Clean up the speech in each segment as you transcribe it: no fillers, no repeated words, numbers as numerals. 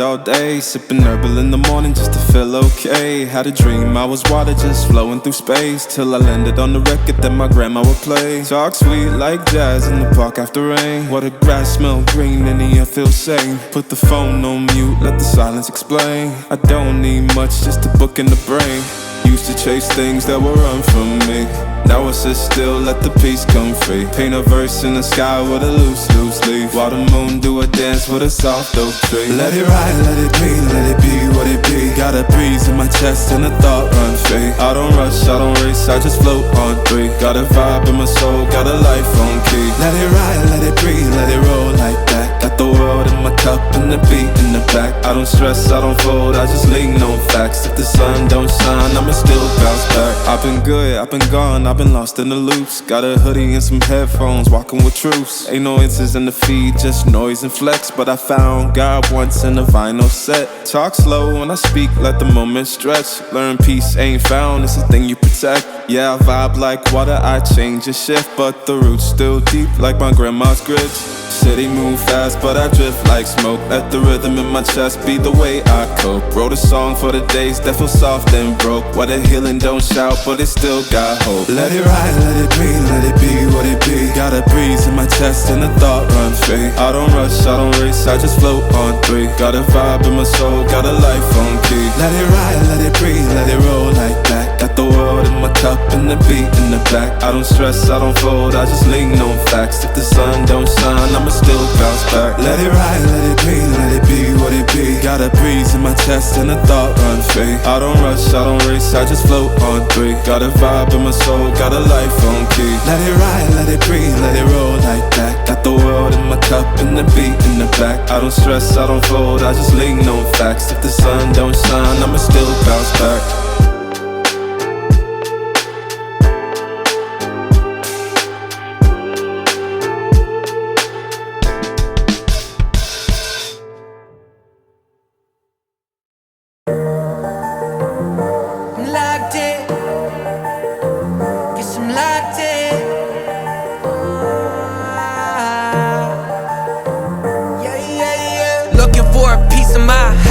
all day, sipping herbal in the morning just to feel okay. Had a dream I was water just flowing through space, till I landed on the record that my grandma would play. Talk sweet like jazz in the park after rain. What the grass smell green and the air feels sane. Put the phone on mute, let the silence explain. I don't need much, just a book in the brain. Used to chase things that would run from me. Now I sit still, let the peace come free. Paint a verse in the sky with a loose leaf, while the moon do a dance with a soft oak tree. Let it ride, let it be what it be. Got a breeze in my chest and a thought run free. I don't rush, I don't race, I just float on three. Got a vibe in my soul, got a life on key. Let it ride, let it breathe, let it roll like that. Got the world in my cup and the beat in the back. I don't stress, I don't fold, I just lean on facts. If the sun don't shine, I'ma still bounce back. I've been good, I've been gone, I've been lost in the loops. Got a hoodie and some headphones, walking with troops. Ain't no answers in the feed, just noise and flex. But I found God once in a vinyl set. Talk slow when I speak, let the moment stretch. Learn peace ain't found, it's a thing you protect. Yeah, I vibe like water, I change and shift, but the roots still deep like my grandma's grits. City move fast, but I drift like smoke. Let the rhythm in my chest be the way I cope. Wrote a song for the days that feel soft and broke. Where the healing don't shout, but it still got hope. Let it ride, let it breathe, let it be what it be. Got a breeze in my chest and a thought run free. I don't rush, I don't race, I just float on three. Got a vibe in my soul, got a life on key. Let it ride, let it breathe, let it roll like that. Got the world in my cup and the beat in the back. I don't stress, I don't fold, I just lean on facts. If the sun don't shine, I'ma still bounce back. Let it ride, let it be, let it be what it be. Got a breeze in my chest and a thought run free. I don't rush, I don't race, I just float on three. Got a vibe in my soul, got a life on key. Let it ride, let it breathe, let it roll like that. Got the world in my cup and the beat in the back. I don't stress, I don't fold, I just lean on facts. If the sun don't shine, I'ma still bounce back.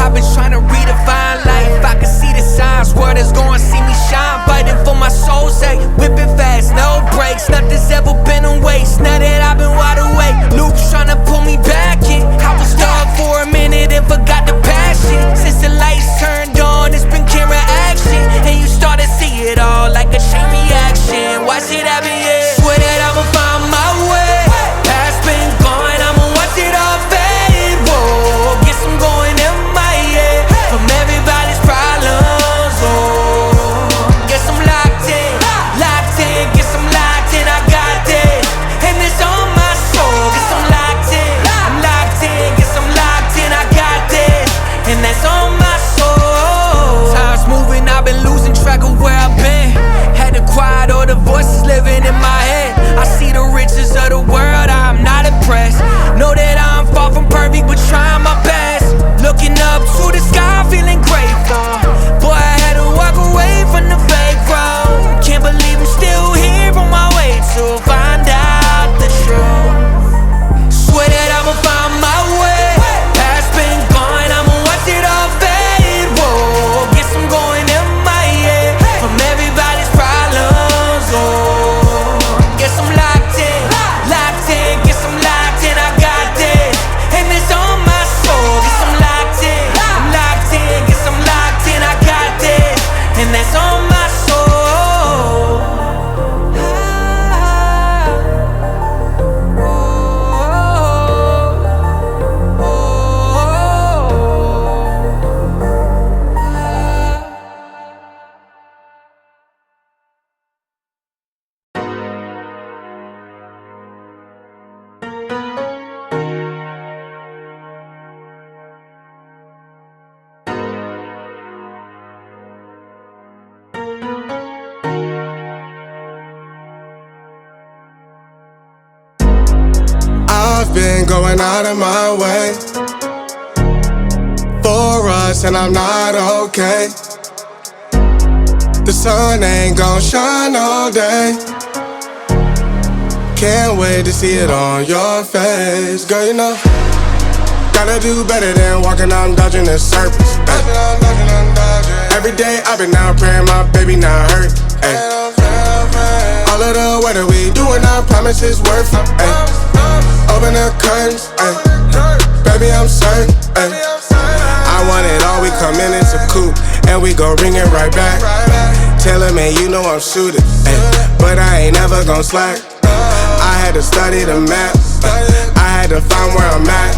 I've been trying to redefine life. I can see the signs, world is gonna see me shine. Fighting for my soul's sake, whipping fast, no brakes. Nothing's ever been a waste, now that I've been wide awake. Luke's trying to pull me back in. I was stuck for a minute and forgot the passion. Since the lights turned on, it's been camera action. And you start to see it all like a chain reaction. Watch it happen, yeah. Swear that I'ma find my way. Past been gone, I'ma watch it all fade. Whoa, guess I'm going in my head from everybody's problems. Oh, guess I'm locked in, guess I'm locked in. I got this, and it's on my soul. Guess I'm locked in, guess I'm locked in. I got this, and that's on my soul. Time's moving, I've been losing track of where I've been. Had to quiet all the voices living in my head. I see the riches of the world, I'm not impressed. Know that I'm far from perfect, but trying my best. Looking up to the sky, feeling grateful. Boy, I had to walk away from the fake road. Can't believe I'm still here on my way to find out the truth. Swear that I'ma find my way. Past been gone, I'ma watch it all fade. Whoa, guess I'm going in my head from everybody's problems. Oh, guess I'm locked in, guess I'm locked in. I got this, and it's on my soul. Guess I'm locked in, guess I'm locked in. I got this, and that's on my soul. I've been going out of my way for us, and I'm not okay. The sun ain't gon' shine all day. Can't wait to see it on your face. Girl, you know Gotta do better than walking, I'm dodging the serpents. Every day I've been out praying my baby not hurt. Ay. All of the weather we doing, I promise it's worth it. Ay. Open the curtains, ay. Baby I'm certain. Ay. I want it all, we come in, it's a coupe, and we gon' bring it right back. Tell him, man, you know I'm suited, ay. But I ain't never gon' slack. I had to study the map, I had to find where I'm at.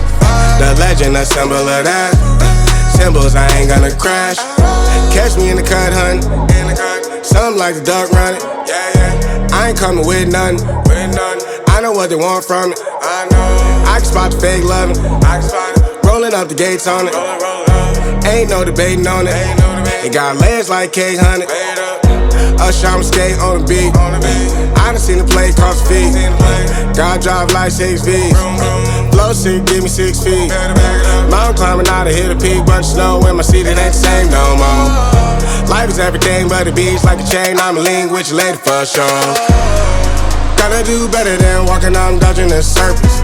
The legend, a symbol of that. Symbols, I ain't gonna crash. Catch me in the cut, hun. Something like the duck running. I ain't coming with nothing. I know what they want from it. I can spot the fake loving. Rolling up the gates on it. Ain't no debating on it. It got legs like cake, honey. Usher, I'm skate on the beat. I done seen the play cross the feet. God drive like 6 V's. Flow sick, give me 6 feet. Mountain climbing out to hit a peak. Bunch of snow in my seat, it ain't the same no more. Life is everything but the beach, like a chain. I'm a link with your lady for sure. Gotta do better than walking, I'm dodging the serpents.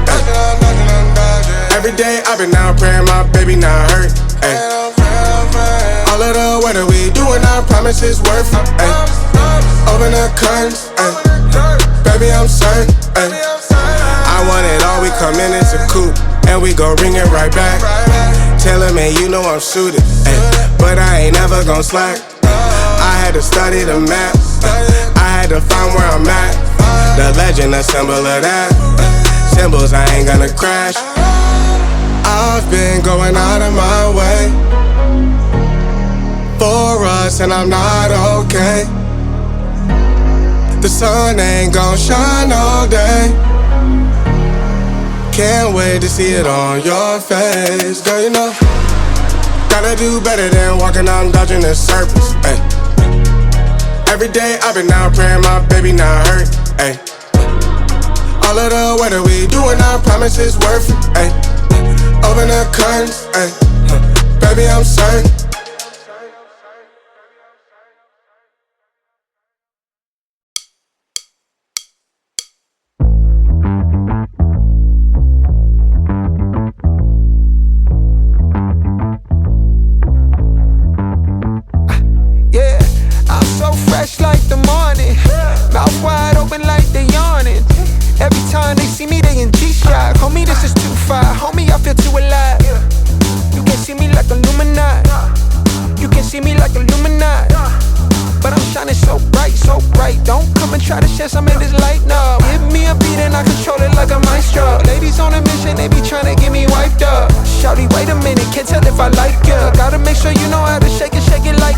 Every day I've been out praying my baby not hurt. Ay. All of the weather we doing, I promise it's worth it. Ay. Open the curtains, ay. Baby I'm certain. Ay. I want it all, we come in, it's a coupe, and we gon' bring it right back. Tell him, man, you know I'm suited, ay. But I ain't never gon' slack. I had to study the map, I had to find where I'm at. The legend, a symbol of that. Symbols, I ain't gonna crash. I've been going out of my way for us, and I'm not okay. The sun ain't gon' shine all day. Can't wait to see it on your face. Girl, you know, gotta do better than walking, I'm dodging the serpents. Ay. Every day I've been out praying my baby not hurt. Ay. All of the weather we doing, I promise it's worth it. Ay. Open the curtains, ay. Baby I'm certain. Like the morning, mouth wide open like they yawning. Every time they see me, they in G-Shock. Homie, this is too far. Homie, I feel too alive. You can see me like Illuminati. You can see me like Illuminati. But I'm shining so bright, so bright. Don't come and try to share some of this light, no. Give me a beat and I control it like a maestro. Ladies on a mission, they be trying to get me wiped up. Shawty, wait a minute, can't tell if I like ya. Gotta make sure you know how to shake it like